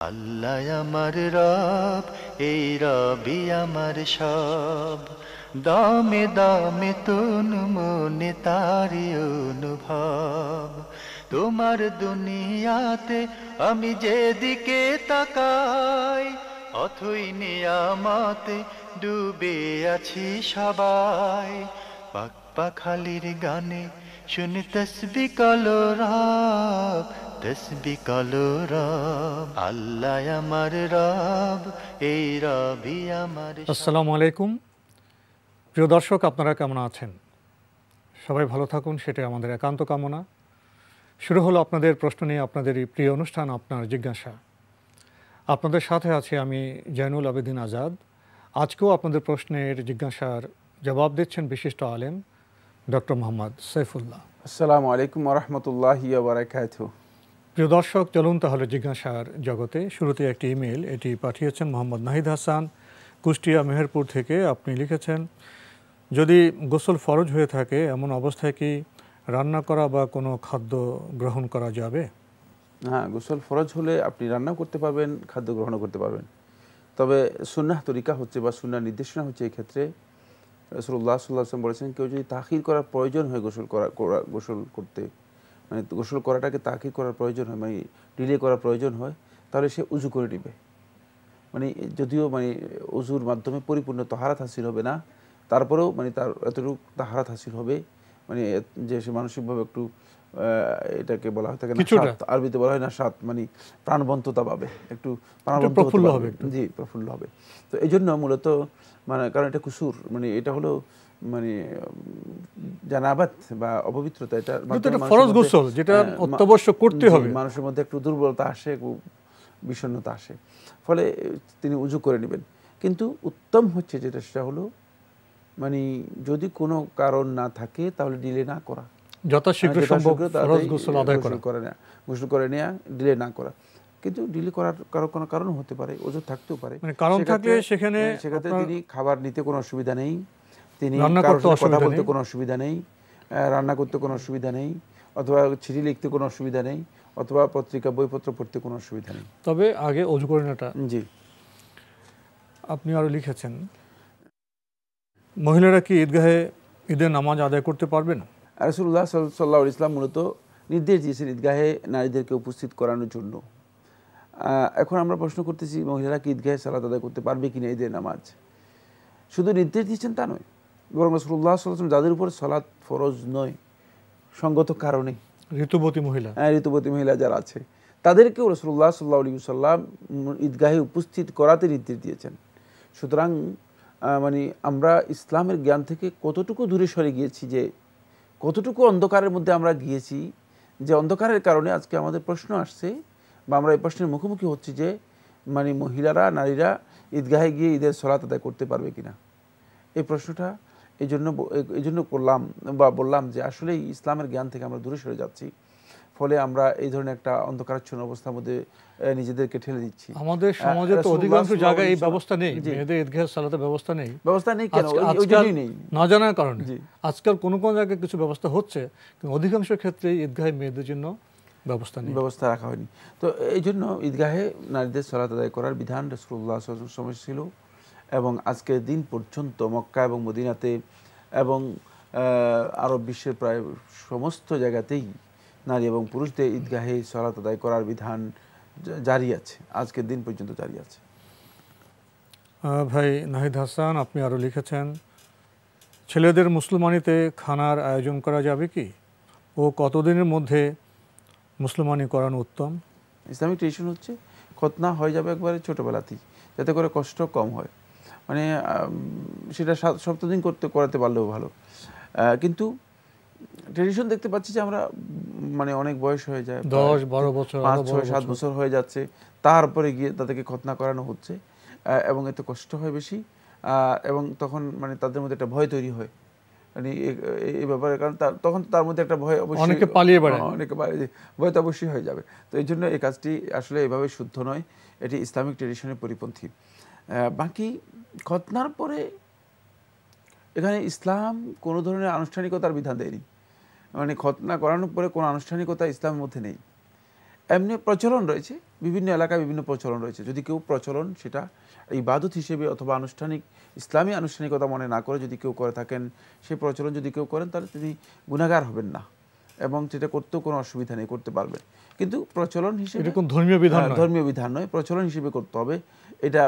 আল্লাহ আমার রব, এই রবি আমার সব। দামে দামে তন মনে তারি অনুভব। তোমার দুনিয়াতে আমি যেদিকে তাকাই, অথই নিয়ামতে ডুবে আছি সবাই। পাক পাখালির গানে শুনি তসবি কলো রব, তসবি কলো রব। আল্লাহ আমার রব, এই রবি আমার সব। আসসালামু আলাইকুম। প্রিয় দর্শক, আপনারা কেমন আছেন? সবাই ভালো থাকুন, সেটাই আমাদের একান্ত কামনা। শুরু হলো আপনাদের প্রশ্ন নিয়ে আপনাদের এই প্রিয় অনুষ্ঠান আপনার জিজ্ঞাসা। আপনাদের সাথে আছি আমি জয়নুল আবেদিন আজাদ। আজকেও আপনাদের প্রশ্নের জিজ্ঞাসার জবাব দিচ্ছেন বিশিষ্ট আলেম ডক্টর মোহাম্মদ সাইফুল্লাহ। আসসালামু আলাইকুম ওরহমতুল্লাহি ওয়া বারাকাতুহু। প্রিয় দর্শক, চলুন তাহলে জিজ্ঞাসার জগতে। শুরুতে একটি ইমেল, এটি পাঠিয়েছেন মোহাম্মদ নাহিদ হাসান, কুষ্টিয়া মেহেরপুর থেকে। আপনি লিখেছেন, যদি গোসল ফরজ হয়ে থাকে এমন অবস্থায় কি রান্না করা বা কোনো খাদ্য গ্রহণ করা যাবে? হ্যাঁ, গোসল ফরজ হলে আপনি রান্না করতে পারবেন, খাদ্য গ্রহণ করতে পারবেন। তবে সুন্নাহ তরিকা হচ্ছে বা সুন্নাহ নির্দেশনা হচ্ছে এই ক্ষেত্রে রাসূলুল্লাহ সাল্লাল্লাহু আলাইহি ওয়াসাল্লাম বলেছেন, কেউ যদি তাখির করার প্রয়োজন হয় গোসল করতে, মানে গোসল করাটাকে তাখির করার প্রয়োজন হয়, মানে ডিলে করার প্রয়োজন হয়, তাহলে সে উজু করে নেবে। মানে যদিও উজুর মাধ্যমে পরিপূর্ণ তাহারাত হাসিল হবে না, তারপরেও তার এতটুকু তাহারাত হাসিল হবে, যে সে মানসিকভাবে একটু এটাকে বলা হয় থাকে না, আরবিতে বলা হয় না সাত, প্রাণবন্ততা পাবে, একটু প্রফুল্ল হবে। জি, প্রফুল্ল হবে। তো এই জন্য মূলত কারণ এটা কুসুর, এটা হলো জানাবাত বা অপবিত্রতা, এটা ফরজ গোসল, যেটা অত্যাবশ্যক করতে হবে। মানুষের মধ্যে একটু দুর্বলতা আসে, বিষণ্ণতা আসে, ফলে তিনি উজু করে নেবেন। কিন্তু উত্তম হচ্ছে যেটা, সেটা হলো যদি কোনো কারণ না থাকে তাহলে ডিলে না করা, যথাশীঘ্র সম্ভব ফরজ গোসল আদায় গোসল করে নেওয়া, ডিলে না করা। কিন্তু ডিলে করার কোনো কারণ হতে পারে, ওজোর থাকতেও পারে, কারণ থাকলে সেক্ষেত্রে তিনি খাবার নিতে কোনো অসুবিধা নেই, তিনি কথা বলতে কোনো অসুবিধা নেই, রান্না করতে কোনো অসুবিধা নেই, অথবা চিঠি লিখতে কোনো অসুবিধা নেই, অথবা পত্রিকা বইপত্র পড়তে কোনো অসুবিধা নেই। তবে আগে ওযু করে নেওয়াটা। জি। আপনি আরো লিখেছেন, মহিলারা কি ঈদগাহে ঈদের নামাজ আদায় করতে পারবেন? রাসূলুল্লাহ সাল্লাল্লাহু আলাইহি ওয়াসাল্লাম মূলত নির্দেশ দিয়েছেন ঈদগাহে নারীদেরকে উপস্থিত করানোর জন্য। এখন আমরা প্রশ্ন করতেছি, মহিলারা কি ঈদগাহে সালাত আদায় করতে পারবে কিনা ঈদের নামাজ? শুধু নির্দেশ দিয়েছেন তা নয়, বরং রাসূলুল্লাহ সাল্লাল্লাহু আলাইহি ওয়াসাল্লাম যাদের উপর সালাত ফরজ নয় সঙ্গত কারণে, ঋতুবতী মহিলা যারা আছে, তাদেরকেও রাসূলুল্লাহ সাল্লাল্লাহু আলাইহি ওয়াসাল্লাম ঈদগাহে উপস্থিত করাতে নির্দেশ দিয়েছেন। সুতরাং আমরা ইসলামের জ্ঞান থেকে কতটুকু দূরে সরে গিয়েছি, যে কতটুকু অন্ধকারের মধ্যে আমরা গিয়েছি, যে অন্ধকারের কারণে আজকে আমাদের প্রশ্ন আসছে, বা আমরা এই প্রশ্নের মুখোমুখি হচ্ছি যে নারীরা ঈদগাহে গিয়ে ঈদের সালাত আদায় করতে পারবে কিনা। এই প্রশ্নটা এই জন্য করলাম বা বললাম যে আসলে ইসলামের জ্ঞান থেকে আমরা দূরে সরে যাচ্ছি, ফলে আমরা এই ধরনের একটা অন্ধকারাচ্ছন্ন অবস্থার মধ্যে নিজেদের ঠেলে দিচ্ছি। আমাদের সমাজে তো অধিকাংশ জায়গায় এই ব্যবস্থা নেই, মেয়েদের ঈদগাহ সালাতের ব্যবস্থা নেই। কেন? ওই জন্যই নেই, না জানার কারণে। আজকাল কোন কোন জায়গায় কিছু ব্যবস্থা হচ্ছে, কিন্তু অধিকাংশ ক্ষেত্রে ঈদগাহে মেয়েদের জন্য ব্যবস্থা রাখা হয়নি। তো এই জন্য ঈদগাহে নারীদের সালাত আদায় করার বিধান রাসূলুল্লাহ সাল্লাল্লাহু আলাইহি ওয়াসাল্লাম ছিল, এবং আজকের দিন পর্যন্ত মক্কা এবং মদিনাতে এবং আরব বিশ্বের প্রায় সমস্ত জায়গাতেই নারী এবং পুরুষদের ঈদগাহে সালাত আদায় করার বিধান জারি আছে, আজকের দিন পর্যন্ত জারি আছে। ভাই নাহিদ হাসান, আপনি আরো লিখেছেন, ছেলেদের মুসলমানিতে খানার আয়োজন করা যাবে কি, ও কতদিনের মধ্যে মুসলমানি করানো উত্তম? ইসলামিক ট্রেডিশন হচ্ছে খতনা হয়ে যাবে একবারে ছোটবেলাতেই, যাতে করে কষ্ট কম হয়, সেটা 7 সপ্তাহ দিন করাতে পারলেও ভালো। কিন্তু ট্রেডিশন দেখতে পাচ্ছি যে আমরা অনেক বয়স হয়ে যায়, 10-12 বছর, 5-6-7 বছর হয়ে যাচ্ছে, তারপরে গিয়ে তাদেরকে খতনা করানো হচ্ছে, এবং এতে কষ্ট হয় বেশি, এবং তখন তাদের মধ্যে একটা ভয় তৈরি হয় এই ব্যাপারে, কারণ তখন তার মধ্যে একটা ভয় অবশ্যই, অনেকে পালিয়ে বেড়ায়, ভয় তো অবশ্যই হয়ে যাবে। তো এই জন্য এই কাজটি আসলে এভাবে শুদ্ধ নয়, এটি ইসলামিক ট্রেডিশনের পরিপন্থী। বাকি খতনার পরে এখানে ইসলাম কোনো ধরনের আনুষ্ঠানিকতার বিধান দেয়নি, খতনা করানোর পরে কোনো আনুষ্ঠানিকতা ইসলামের মধ্যে নেই। এমনি প্রচলন রয়েছে, বিভিন্ন এলাকায় বিভিন্ন প্রচলন রয়েছে। যদি কেউ প্রচলন সেটা ইবাদত হিসেবে অথবা আনুষ্ঠানিক ইসলামী আনুষ্ঠানিকতা মনে না করে যদি কেউ করে থাকেন, সেই প্রচলন যদি কেউ করেন তাহলে তিনি গুনাহগার হবেন না, এবং সেটা করতেও কোনো অসুবিধা নেই, করতে পারবেন। কিন্তু প্রচলন হিসেবে ধর্মীয় বিধান নয়, প্রচলন হিসেবে করতে হবে। এটা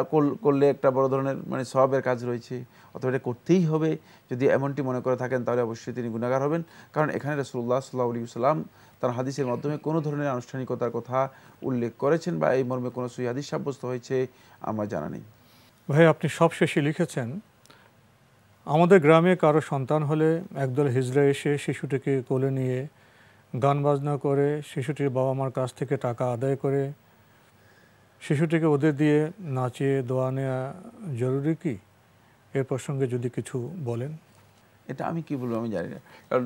করলে একটা বড় ধরনের মানে সওয়াবের কাজ রয়েছে, অথবা এটা করতেই হবে যদি এমনটি মনে করে থাকেন, তাহলে অবশ্যই তিনি গুনাহগার হবেন। কারণ এখানে রাসূলুল্লাহ সাল্লাল্লাহু আলাইহি ওয়াসাল্লাম তার হাদিসের মাধ্যমে কোনো ধরনের আনুষ্ঠানিকতার কথা উল্লেখ করেছেন বা এই মর্মে কোনো সহিহ হাদিস সাব্যস্ত হয়েছে আমার জানা নেই। ভাই, আপনি সবশেষে লিখেছেন, আমাদের গ্রামে কারো সন্তান হলে একদল হিজড়া এসে শিশুটিকে কোলে নিয়ে গান বাজনা করে শিশুটির বাবা মার কাছ থেকে টাকা আদায় করে শিশুটিকে ওদের দিয়ে নাচিয়ে দোয়া নেওয়া জরুরি কি? এর প্রসঙ্গে যদি কিছু বলেন। এটা আমি কি বলবো আমি জানি না, কারণ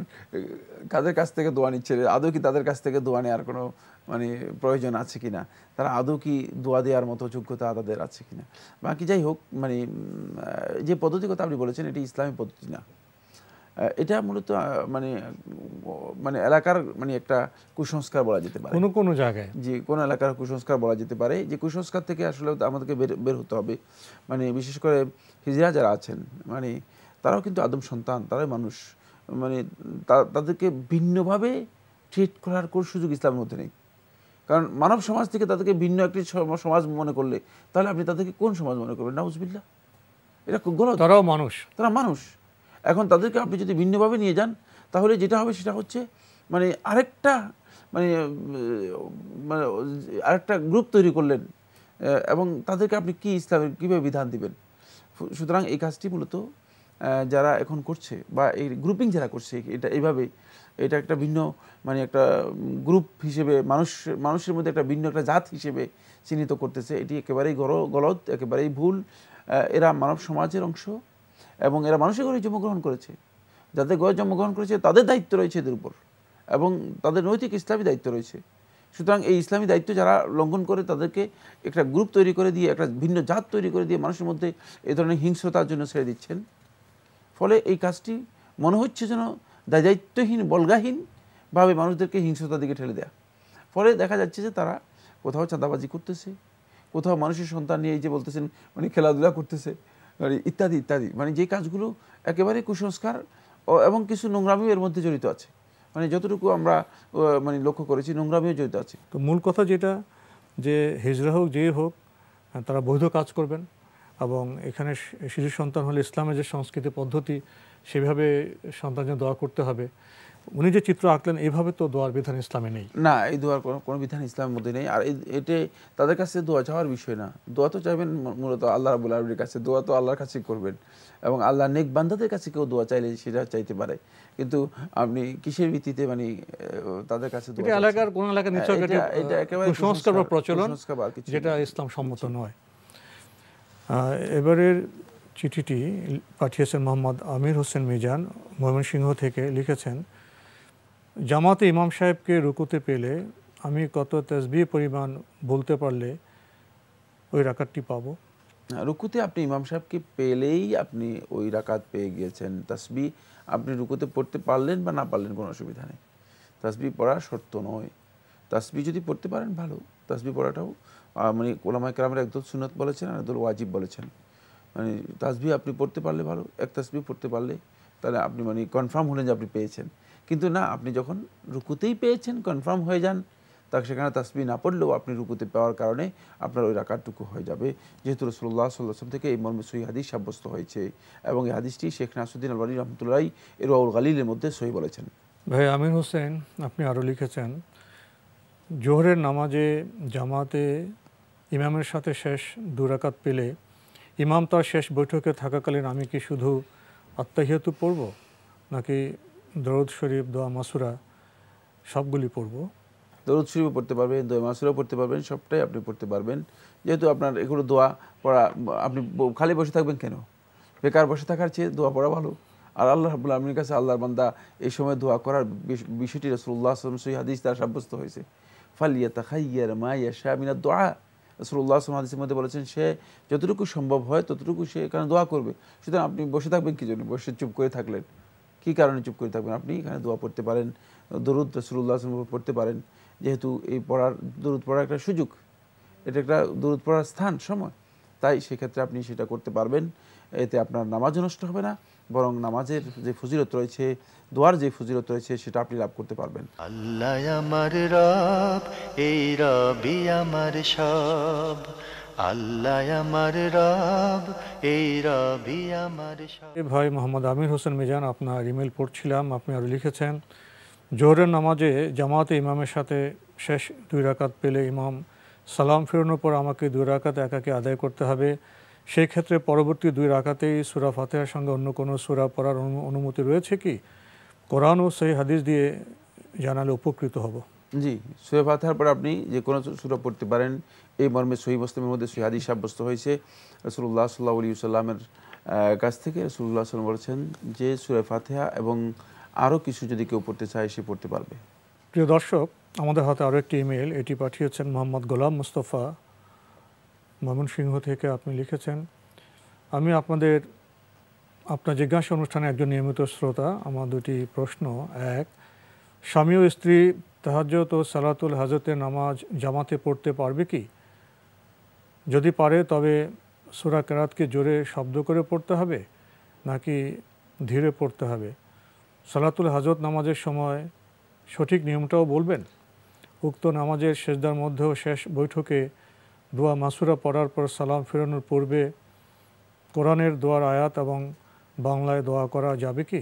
কাদের কাছ থেকে দোয়া নিচ্ছে, আদৌ কি তাদের কাছ থেকে দোয়া নেওয়ার কোনো মানে প্রয়োজন আছে কিনা, তারা আদৌ কি দোয়া দেওয়ার মতো যোগ্যতা তাদের আছে কিনা। বাকি যাই হোক, মানে যে পদ্ধতির কথা আপনি বলেছেন এটি ইসলামী পদ্ধতি না, এটা মূলত মানে মানে এলাকার মানে একটা কুসংস্কার বলা যেতে পারে, কোনো জায়গায় যে কোনো এলাকার কুসংস্কার বলা যেতে পারে। যে কুসংস্কার থেকে আসলে আমাদেরকে বের হতে হবে। মানে বিশেষ করে হিজড়া যারা আছেন, মানে তারাও কিন্তু আদম সন্তান, তারাই মানুষ, মানে তাদেরকে ভিন্নভাবে ট্রিট করার কোনো সুযোগ ইসলামের মধ্যে নেই। কারণ মানব সমাজ থেকে তাদেরকে ভিন্ন একটি সমাজ মনে করলে তাহলে আপনি তাদেরকে কোন সমাজ মনে করবেন? নাউজুবিল্লাহ, এটা খুব গলত। তারাও মানুষ, তারা মানুষ। এখন তাদেরকে আপনি যদি ভিন্নভাবে নিয়ে যান তাহলে যেটা হবে সেটা হচ্ছে মানে আরেকটা মানে মানে আরেকটা গ্রুপ তৈরি করলেন, এবং তাদেরকে আপনি কি ইসলামের কীভাবে বিধান দিবেন? সুতরাং এই কাজটি মূলত যারা এখন করছে বা এই গ্রুপিং যারা করছে এটা এইভাবে, এটা একটা ভিন্ন মানে একটা গ্রুপ হিসেবে মানুষের মধ্যে একটা ভিন্ন একটা জাত হিসেবে চিহ্নিত করতেছে। এটি একেবারেই গলত, একেবারেই ভুল। এরা মানব সমাজের অংশ এবং এরা মানুষের ঘরে জন্মগ্রহণ করেছে। যাদের ঘরে জন্মগ্রহণ করেছে তাদের দায়িত্ব রয়েছে এদের উপর, এবং তাদের নৈতিক ইসলামী দায়িত্ব রয়েছে। সুতরাং এই ইসলামী দায়িত্ব যারা লঙ্ঘন করে তাদেরকে একটা গ্রুপ তৈরি করে দিয়ে, একটা ভিন্ন জাত তৈরি করে দিয়ে মানুষের মধ্যে এই ধরনের হিংস্রতার জন্য ছেড়ে দিচ্ছেন। ফলে এই কাজটি মনে হচ্ছে যেন দায়িত্বহীন, বলগাহীনভাবে মানুষদেরকে হিংস্রতার দিকে ঠেলে দেয়া। ফলে দেখা যাচ্ছে যে তারা কোথাও চাঁদাবাজি করতেছে, কোথাও মানুষের সন্তান নিয়ে এই যে বলতেছেন মানে খেলাধুলা করতেছে, ইত্যাদি ইত্যাদি, মানে যে কাজগুলো একেবারে কুসংস্কার এবং কিছু নোংরামিও এর মধ্যে জড়িত আছে। মানে যতটুকু আমরা মানে লক্ষ্য করেছি নোংরামিও জড়িত আছে। তো মূল কথা যেটা, যে হিজড়া হোক যেই হোক তারা বৈধ কাজ করবেন, এবং এখানে শিশু সন্তান হলে ইসলামের যে সংস্কৃতি পদ্ধতি সেভাবে সন্তানকে দোয়া করতে হবে। উনি যে চিত্র আঁকলেন এইভাবে তো দোয়ার বিধান ইসলামে নেই। না, এই দোয়ার কোনো বিধান ইসলামের মধ্যে নেই। আর এতে তাদের কাছে দোয়া চাওয়ার বিষয় না। দোয়া তো চাইবেন মূলত আল্লাহ রাব্বুল আলামিনের কাছে, দোয়া তো আল্লাহর কাছেই করবেন, এবং আল্লাহ নেক বান্দাদের কাছে কেউ দোয়া চাইলে সেটা চাইতে পারে। কিন্তু আপনি কিসের ভিত্তিতে মানে তাদের কাছে দোয়া, এলাকার কোন এলাকার নিচে এটা একেবারে কুসংস্কার বা প্রচলন, যেটা ইসলাম সম্মত নয়। এবারের চিঠিটি পাঠিয়েছেন মোহাম্মদ আমির হোসেন মিজান, ময়মনসিংহ থেকে। লিখেছেন, জামাতে ইমাম সাহেবকে রুকুতে পেলে আমি কত তাসবিহ পরিমাণ বলতে পারলে ওই রাকাতটি পাবো? রুকুতে আপনি ইমাম সাহেবকে পেলেই আপনি ওই রাকাত পেয়ে গিয়েছেন। তাসবিহ আপনি রুকুতে পড়তে পারলেন বা না পারলেন কোনো অসুবিধা নেই, তাসবিহ পড়া শর্ত নয়। তাসবিহ যদি পড়তে পারেন ভালো, তাসবিহ পড়াটাও মানে ওলামায়ে কেরামের একদল সুন্নত বলেছেন আর একদল ওয়াজিব বলেছেন। মানে তাসবিহ আপনি পড়তে পারলে ভালো, এক তাসবিহ পড়তে পারলে তাহলে আপনি মানে কনফার্ম হলেন যে আপনি পেয়েছেন। কিন্তু না, আপনি যখন রুকুতেই পেয়েছেন কনফার্ম হয়ে যান, তাকে সেখানে তাসবিহ না পড়লেও আপনি রুকুতে পাওয়ার কারণে আপনার ওই রাকাতটুকু হয়ে যাবে, যেহেতু রাসূলুল্লাহ সাল্লাল্লাহু আলাইহি ওয়াসাল্লাম থেকে এই মর্মে সহিহ হাদিস সাব্যস্ত হয়েছে, এবং এই হাদিসটি শেখ নাসিরউদ্দিন আলবানী রাহমাতুল্লাহি ইরওয়াউল গালিলের মধ্যে সহিহ বলেছেন। ভাই আমির হোসেন, আপনি আরও লিখেছেন, জোহরের নামাজে জামাতে ইমামের সাথে শেষ 2 রাকাত পেলে ইমাম তার শেষ বৈঠকে থাকাকালীন আমি কি শুধু আত্তাহিয়াতু পড়ব, নাকি দরুদ শরীফ, দোয়া মাসুরা সবগুলি পড়ব? দরুদ শরীফও পড়তে পারবেন, দোয়া মাসুরাও পড়তে পারবেন, সবটাই আপনি পড়তে পারবেন। যেহেতু আপনার এগুলো দোয়া পড়া, আপনি খালি বসে থাকবেন কেন? বেকার বসে থাকার চেয়ে দোয়া পড়া ভালো। আর আল্লাহ রাব্বুল আলামিনের কাছে আল্লাহর বান্দা এই সময় দোয়া করার বিষয়টি রাসূলুল্লাহ সাল্লাল্লাহু আলাইহি ওয়াসাল্লাম সহিহ হাদিস দ্বারা সাব্যস্ত হয়েছে। ফালিয়াতাখায়্যার মা ইয়াশা মিনাদ দুআ, রাসূলুল্লাহ সাল্লাল্লাহু আলাইহি ওয়াসাল্লাম হাদিসের মধ্যে বলেছেন সে যতটুকু সম্ভব হয় ততটুকু সে এখানে দোয়া করবে। সুতরাং আপনি বসে থাকবেন কি জন্য? বসে চুপ করে থাকলেন, কী কারণে চুপ করে থাকবেন? আপনি এখানে দোয়া পড়তে পারেন, দরুদ রাসূলুল্লাহ সাল্লাল্লাহু আলাইহি ওয়াসাল্লাম পড়তে পারেন, যেহেতু এই দরুদ পড়ার একটা সুযোগ, এটা একটা দরুদ পড়ার স্থান, সময়, তাই সেক্ষেত্রে আপনি সেটা করতে পারবেন। এতে আপনার নামাজও নষ্ট হবে না, বরং নামাজের যে ফজিলত রয়েছে, দোয়ার যে ফজিলত রয়েছে, সেটা আপনি লাভ করতে পারবেন। আল্লাহ আমার রব, এই রবি আমার সব। আল্লাহ আমার রব, এই রবি আমার সব। ভাই মোহাম্মদ আমির হোসেন মিজান, আপনার ইমেল পড়ছিলাম। আপনি আরও লিখেছেন, জোহরের নামাজে জামাতে ইমামের সাথে শেষ 2 রাকাত পেলে ইমাম সালাম ফেরানোর পর আমাকে 2 রাকাত একাকে আদায় করতে হবে। সেই ক্ষেত্রে পরবর্তী 2 রাকাতেই সূরা ফাতিহার সঙ্গে অন্য কোনো সূরা পড়ার অনুমতি রয়েছে কি? কোরআন ও সহিহ হাদিস দিয়ে জানালে উপকৃত হব। জি, সূরা ফাতিহার পর আপনি যে কোনো সূরা পড়তে পারেন, এই মর্মে সহিহ মুসলিমের মধ্যে সহিহ হাদিস সাব্যস্ত হয়েছে। রাসূলুল্লাহ সাল্লাল্লাহু আলাইহি ওয়াসাল্লামের কাছ থেকে রাসূলুল্লাহ সাল্লাল্লাহু আলাইহি ওয়াসাল্লাম বলেছেন যে সূরা ফাতিহা এবং আরও কিছু যদি কেউ পড়তে চায় সে পড়তে পারবে। প্রিয় দর্শক, আমাদের হাতে আরও একটি ইমেল, এটি পাঠিয়েছেন মোহাম্মদ গোলাম মুস্তফা ময়মনসিংহ থেকে। আপনি লিখেছেন, আমি আপনার জিজ্ঞাসা অনুষ্ঠানে একজন নিয়মিত শ্রোতা। আমার 2টি প্রশ্ন। 1, স্বামী ও স্ত্রী তাহাজ্জুদ ও সালাতুল হাজতের নামাজ জামাতে পড়তে পারবে কি? যদি পারে তবে সূরা কেরাতকে জোরে শব্দ করে পড়তে হবে নাকি ধীরে পড়তে হবে? সালাতুল হাজত নামাজের সময় সঠিক নিয়মটাও বলবেন। উক্ত নামাজের সেজদার মধ্যেও শেষ বৈঠকে দোয়া মাসুরা পড়ার পর সালাম ফেরানোর পূর্বে কোরআনের দোয়ার আয়াত এবং বাংলায় দোয়া করা যাবে কি?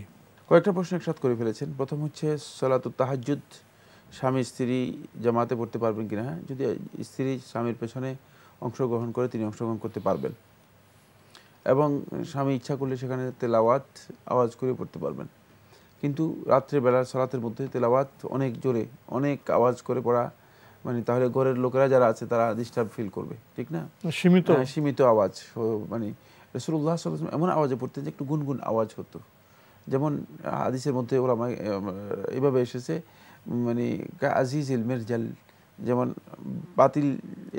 কয়েকটা প্রশ্ন একসাথে করে ফেলেছেন। প্রথম হচ্ছে সালাতুত তাহাজ্জুদ স্বামী স্ত্রী জামাতে পড়তে পারবেন কিনা। হ্যাঁ, যদি স্ত্রী স্বামীর পেছনে অংশগ্রহণ করে তিনি অংশগ্রহণ করতে পারবেন, এবং স্বামী ইচ্ছা করলে সেখানে তেলাওয়াত আওয়াজ করে পড়তে পারবেন। কিন্তু রাত্রেবেলার সালাতের মধ্যে তেলাওয়াত অনেক জোরে অনেক আওয়াজ করে পড়া, মানে তাহলে ঘরের লোকেরা যারা আছে তারা ডিস্টার্ব ফিল করবে, ঠিক না? সীমিত আওয়াজ, মানে রাসূলুল্লাহ সাল্লাল্লাহু আলাইহি ওয়াসাল্লাম এমন আওয়াজে পড়তেন যে একটু গুনগুন আওয়াজ হতো। যেমন হাদিসের মধ্যে ওলামা এভাবে এসেছে, মানে আজিজিল মিরজাল, যেমন পাতিল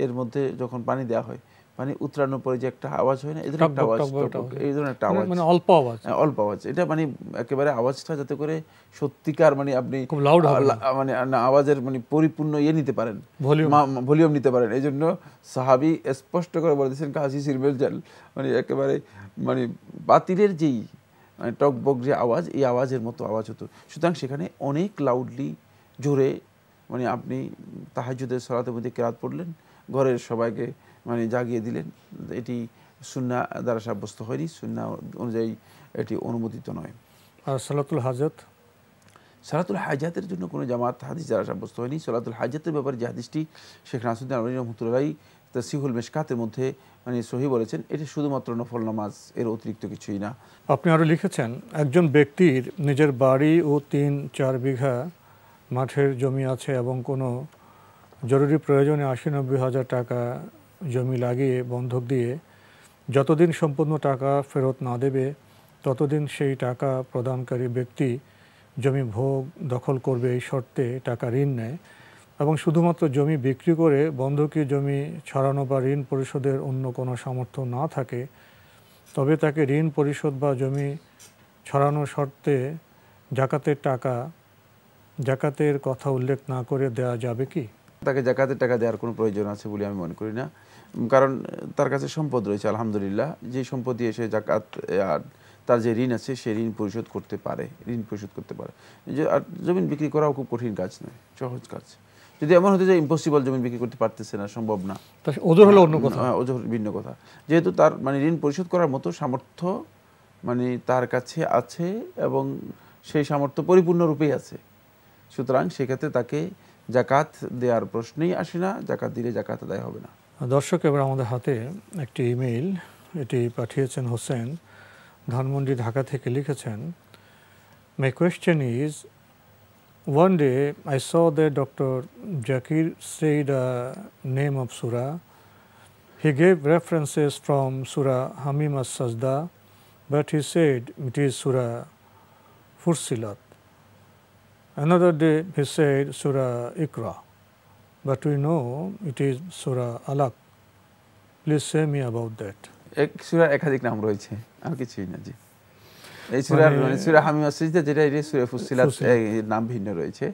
এর মধ্যে যখন পানি দেওয়া হয়, পানি উতরানোর পরে যে একটা আওয়াজ হয় না, এই ধরনের একটা আওয়াজ, এই ধরনের একটা আওয়াজ, মানে অল্প আওয়াজ। এটা মানে একেবারে আওয়াজটা যাতে করে সত্যিকার, মানে আপনি খুব লাউড হবে, মানে আওয়াজের মানে পরিপূর্ণ নিতে পারেন, ভলিউম নিতে পারেন। এই জন্য সাহাবী স্পষ্ট করে বলে দিয়েছেন আজিজিল মিরজাল, মানে একেবারে মানে পাতিলের যেই মানে টকবক যে আওয়াজ, এই আওয়াজের মতো আওয়াজ হতো। সুতরাং সেখানে অনেক লাউডলি জোরে, মানে আপনি তাহাজ্জুদের সালাতের মধ্যে কেরাত পড়লেন, ঘরের সবাইকে মানে জাগিয়ে দিলেন, এটি সুন্নাহ দ্বারা সাব্যস্ত হয়নি, সুন্নাহ অনুযায়ী এটি অনুমোদিত নয়। আর সালাতুল হাজাতের জন্য কোনো জামাত হাদিস দ্বারা সাব্যস্ত হয়নি। সালাতুল হাজাতের ব্যাপারে যে হাদিসটি শেখ নাসিরুদ্দিন আলবানী রাহমাতুল্লাহ তাসহিহুল মিশকাতের মধ্যে মানে সহিহ বলেছেন, এটি শুধুমাত্র নফল নামাজ, এর অতিরিক্ত কিছুই না। আপনি আরও লিখেছেন, একজন ব্যক্তির নিজের বাড়ি ও 3-4 বিঘা মাঠের জমি আছে এবং কোনো জরুরি প্রয়োজনে 80-90 হাজার টাকা জমি লাগিয়ে বন্ধক দিয়ে যতদিন সম্পূর্ণ টাকা ফেরত না দেবে ততদিন সেই টাকা প্রদানকারী ব্যক্তি জমি ভোগ দখল করবে, এই শর্তে টাকা ঋণ নেয় এবং শুধুমাত্র জমি বিক্রি করে বন্ধকি জমি ছাড়ানো বা ঋণ পরিশোধের অন্য কোনো সামর্থ্য না থাকে, তবে তাকে ঋণ পরিশোধ বা জমি ছাড়ানোর শর্তে জাকাতের কথা উল্লেখ না করে দেয়া যাবে কি? তাকে জাকাতের টাকা দেওয়ার কোনো প্রয়োজন আছে বলে আমি মনে করি না, কারণ তার কাছে সম্পদ রয়েছে আলহামদুলিল্লাহ। যে সম্পদ দিয়ে সে জাকাত আর তার যে ঋণ আছে সে ঋণ পরিশোধ করতে পারে। আর জমিন বিক্রি করাও খুব কঠিন কাজ নয়, সহজ কাজ। যদি এমন হতে যায় ইম্পসিবল, জমিন বিক্রি করতে পারতেছে না, সম্ভব না, ওজোর হলো অন্য কথা, ওজোর ভিন্ন কথা। যেহেতু তার মানে ঋণ পরিশোধ করার মতো সামর্থ্য মানে তার কাছে আছে এবং সেই সামর্থ্য পরিপূর্ণরূপেই আছে, সুতরাং সেক্ষেত্রে তাকে জাকাত দেওয়ার প্রশ্নই আসে না, জাকাত দিলে জাকাত আদায় হবে না। দর্শক, এবার আমাদের হাতে একটি ইমেইল, এটি পাঠিয়েছেন হোসেন ধানমন্ডি, ঢাকা থেকে। লিখেছেন, my question is, one day I saw that Dr. Zakir said a name of surah. He gave references from Surah Hamim as-Sajda, but he said it is Surah Fussilat. Another day he said Surah Iqra, but we know it is Surah Alaq. Please say me about that. এক সূরার একাধিক নাম রয়েছে, আর কিছুই না। জি, এই সূরার মানে সূরা হামিম আস-সাজদা যেটা, এটা সূরা ফুসসিলাত, নাম ভিন্ন রয়েছে।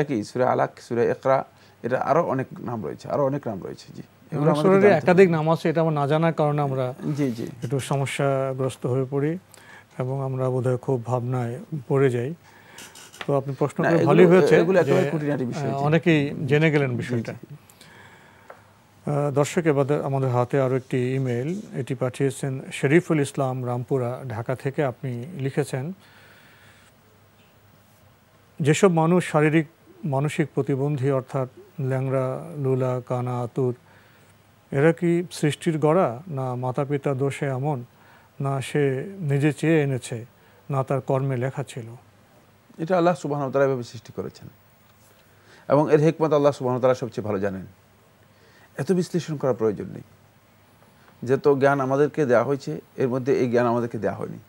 একই সূরা আলাক, সূরা ইকরা, এটা আরো অনেক নাম রয়েছে, আরো অনেক নাম রয়েছে। জি, এগুলো অনেক আমাদের শরীরে একাধিক নাম আছে, এটা আমার না জানার কারণে আমরা জি জি একটু সমস্যাগ্রস্ত হয়ে পড়ি এবং আমরা বোধহয় খুব ভাবনায় পড়ে যাই। তো আপনি প্রশ্ন না, করে এগুলো ভালোই হয়েছে এগুলো যে একেবারে খুঁটিনাটি বিষয়। জি। অনেকেই জেনে গেলেন জি, বিষয়টা। জি। দর্শক, এবার আমাদের হাতে আরও একটি ইমেল, এটি পাঠিয়েছেন শরীফুল ইসলাম রামপুরা, ঢাকা থেকে। আপনি লিখেছেন, যেসব মানুষ শারীরিক মানসিক প্রতিবন্ধী অর্থাৎ ল্যাংড়া, লুলা, কানা, আতুর, এরা কি সৃষ্টির গড়া, না মাতা পিতার দোষে এমন, না সে নিজে চেয়ে এনেছে, না তার কর্মে লেখা ছিল? এটা আল্লাহ সুবহানাহু ওয়া তাআলা এভাবে সৃষ্টি করেছেন এবং এর হিকমত আল্লাহ সুবহানাহু ওয়া তাআলা সবচেয়ে ভালো জানেন। এত বিশ্লেষণ করার প্রয়োজন নেই। যত জ্ঞান আমাদেরকে দেওয়া হয়েছে এর মধ্যে এই জ্ঞান আমাদেরকে দেওয়া হয়নি।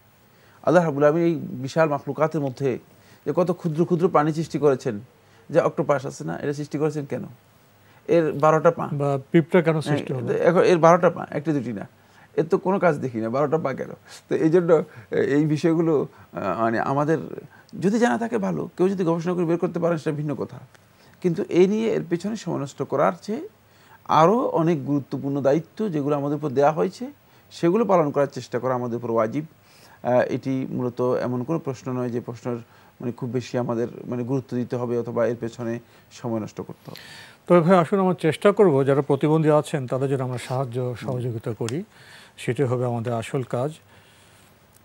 আল্লাহ রাব্বুল আলামিন এই বিশাল মাখলুকাতের মধ্যে যে কত ক্ষুদ্র ক্ষুদ্র প্রাণী সৃষ্টি করেছেন, যে অক্টোপাস আছে না, এটা সৃষ্টি করেছেন কেন? এর 12টা পা, বা পিঁপড়া কেন সৃষ্টি হলো? এখন এর 12টা পা, একটা দুটি না, এর তো কোনো কাজ দেখি না, 12টা পা কেন? তো এই জন্য এই বিষয়গুলো মানে আমাদের যদি জানা থাকে ভালো, কেউ যদি গবেষণা করে বের করতে পারেন সেটা ভিন্ন কথা, কিন্তু এই নিয়ে এর পেছনে সময় নষ্ট করার চেয়ে আরও অনেক গুরুত্বপূর্ণ দায়িত্ব যেগুলো আমাদের উপর দেওয়া হয়েছে সেগুলো পালন করার চেষ্টা করা আমাদের উপর ওয়াজিব। এটি মূলত এমন কোনো প্রশ্ন নয় যে প্রশ্নের মানে খুব বেশি আমাদের মানে গুরুত্ব দিতে হবে অথবা এর পেছনে সময় নষ্ট করতে হবে। তবে ভাই, আসুন আমরা চেষ্টা করব যারা প্রতিবন্ধী আছেন তাদের জন্য আমরা সাহায্য সহযোগিতা করি, সেটি হবে আমাদের আসল কাজ।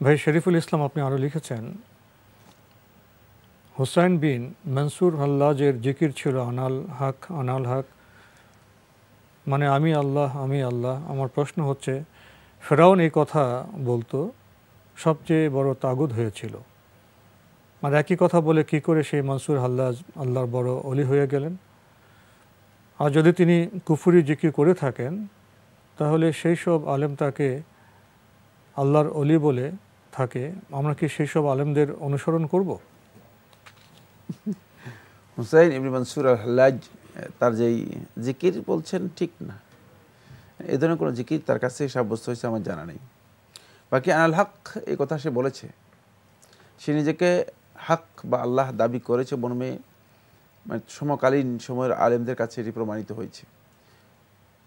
ভাই শরীফুল ইসলাম, আপনি আরও লিখেছেন, হুসাইন বিন মনসুর হাল্লাজের জিকির ছিল আনাল হক আনাল হক, মানে আমি আল্লাহ আমি আল্লাহ। আমার প্রশ্ন হচ্ছে, ফেরাউন এই কথা বলতো, সবচেয়ে বড় তাগুদ হয়েছিল, আর একই কথা বলে কি করে সেই মনসুর হাল্লাজ আল্লাহর বড় অলি হয়ে গেলেন? আর যদি তিনি কুফরি জিকির করে থাকেন, তাহলে সেই সব আলেম তাকে আল্লাহর অলি বলে থাকে, আমরা কি সেই সব আলেমদের অনুসরণ করব? হুসাইন ইবনে মনসুর আল হাল্লাজ তার যেই জিকির বলছেন ঠিক না, এ ধরনের কোনো জিকির তার কাছে সাব্যস্ত হয়েছে আমার জানা নেই। বাকি আনাল হক এই কথা সে বলেছে, সে নিজেকে হক বা আল্লাহ দাবি করেছে বনমে, মানে সমকালীন সময়ের আলেমদের কাছে এটি প্রমাণিত হয়েছে।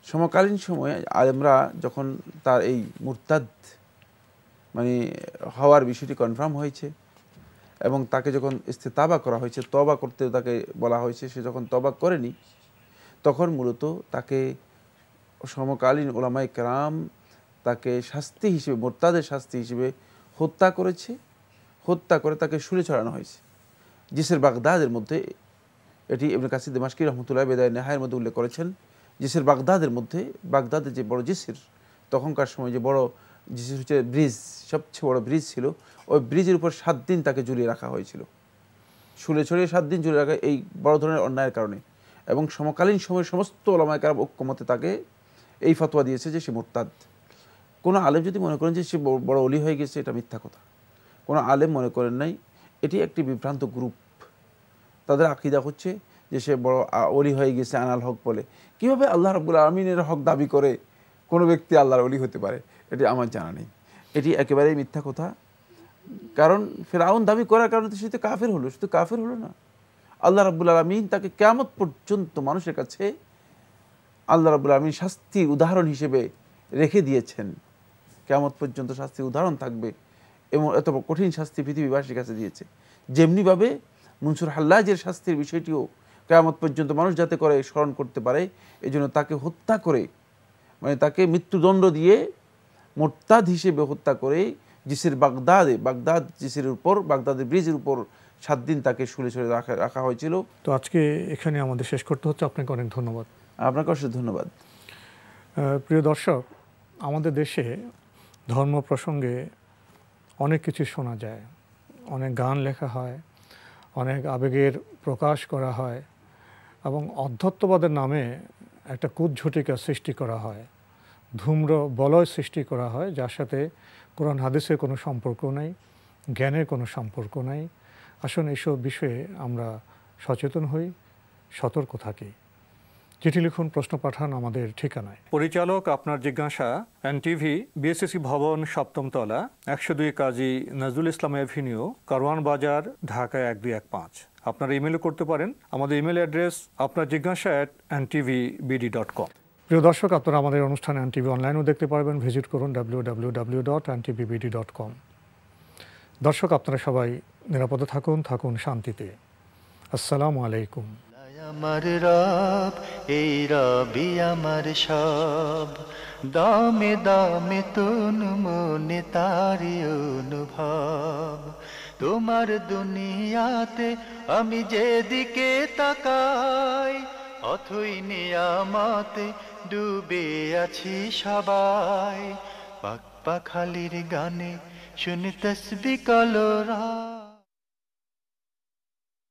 সমকালীন সময়ে আলেমরা যখন তার এই মুরতাদ মানে হওয়ার বিষয়টি কনফার্ম হয়েছে এবং তাকে যখন ইস্তেতাবা করা হয়েছে, তবা করতে তাকে বলা হয়েছে, সে যখন তবা করেনি তখন মূলত তাকে সমকালীন ওলামায়ে কেরাম তাকে শাস্তি হিসেবে, মুরতাদের শাস্তি হিসেবে হত্যা করেছে। হত্যা করে তাকে শুলে ছড়ানো হয়েছে জিসের বাগদাদের মধ্যে। এটি ইবনে কাসির দিমাশকি রহমতুল্লাহ বেদায়ে নেহায়ের মধ্যে উল্লেখ করেছেন। জিসের বাগদাদের মধ্যে, বাগদাদের যে বড় জিসির, তখনকার সময় যে বড় জিসির হচ্ছে ব্রিজ, সবচেয়ে বড় ব্রিজ ছিল, ওই ব্রিজের উপর 7 দিন তাকে ঝুলিয়ে রাখা হয়েছিল, শুলে ছড়িয়ে 7 দিন ঝুলিয়ে রাখা, এই বড় ধরনের অন্যায়ের কারণে। এবং সমকালীন সময়ের সমস্ত ওলামায়ে কেরাম ঐক্যমতে তাকে এই ফতোয়া দিয়েছে যে সে মুরতাদ। কোনো আলেম যদি মনে করেন যে সে বড় অলি হয়ে গেছে, এটা মিথ্যা কথা। কোনো আলেম মনে করেন নাই, এটি একটি বিভ্রান্ত গ্রুপ। তাদের আকীদা হচ্ছে যে সে বড় অলি হয়ে গেছে আনাল হক বলে। কীভাবে আল্লাহ রাব্বুল আমিনের হক দাবি করে কোনো ব্যক্তি আল্লাহর অলি হতে পারে, এটি আমার জানা নেই। এটি একেবারেই মিথ্যা কথা। কারণ ফেরাউন দাবি করার কারণে তো সে তো কাফের হলো, শুধু কাফের হলো না, আল্লাহ রাব্বুল আমিন তাকে কিয়ামত পর্যন্ত মানুষের কাছে আল্লাহ রাব্বুল আমিন শাস্তির উদাহরণ হিসেবে রেখে দিয়েছেন। কিয়ামত পর্যন্ত শাস্তির উদাহরণ থাকবে এবং এত কঠিন শাস্তি পৃথিবীবাসীর কাছে দিয়েছে। যেমনিভাবে মনসুর হাল্লাজের শাস্তির বিষয়টিও কিয়ামত পর্যন্ত মানুষ যাতে করে স্মরণ করতে পারে, এই জন্য তাকে হত্যা করে, মানে তাকে মৃত্যুদণ্ড দিয়ে মুরতাদ হিসেবে হত্যা করে জিসির বাগদাদ জিসির উপর, বাগদাদের ব্রিজের উপর 7 দিন তাকে শুলে ছড়ে রাখা হয়েছিল। তো আজকে এখানে আমাদের শেষ করতে হচ্ছে। আপনাকে অনেক ধন্যবাদ। আপনাকে অবশ্যই ধন্যবাদ। প্রিয় দর্শক, আমাদের দেশে ধর্ম প্রসঙ্গে অনেক কিছু শোনা যায়, অনেক গান লেখা হয়, অনেক আবেগের প্রকাশ করা হয় এবং অধ্যত্ববাদের নামে একটা কুৎঝটিকা সৃষ্টি করা হয়, ধূম্র বলয় সৃষ্টি করা হয়, যার সাথে কোরআন হাদিসের কোনো সম্পর্ক নেই, জ্ঞানের কোনো সম্পর্ক নেই। আসলে এইসব বিষয়ে আমরা সচেতন হই, সতর্ক থাকি। চিঠি লিখুন, প্রশ্ন পাঠান আমাদের ঠিকানায়। পরিচালক আপনার জিজ্ঞাসা, এনটিভি, বিএসসি ভবন, 7ম তলা, 102 কাজী নজরুল ইসলাম এভিনিউ, কারওয়ান বাজার, ঢাকা 1215। আপনারা ইমেলও করতে পারেন। আমাদের ইমেল অ্যাড্রেস আপনার জিজ্ঞাসা @ntvbd.com। প্রিয় দর্শক, আপনারা আমাদের অনুষ্ঠান এনটিভি অনলাইনেও দেখতে পারবেন। ভিজিট করুন www.ntvbd.com। দর্শক, আপনারা সবাই নিরাপদে থাকুন, থাকুন শান্তিতে। আসসালামু আলাইকুম। আমার রব, এই রবি আমার সব, দামে দামে তন মনে তারি অনুভব। তোমার দুনিয়াতে আমি যেদিকে তাকাই, অথই নিয়ামতে ডুবে আছি সবাই। পাক পাখালির গানে শুনি তসবিহ কলরা।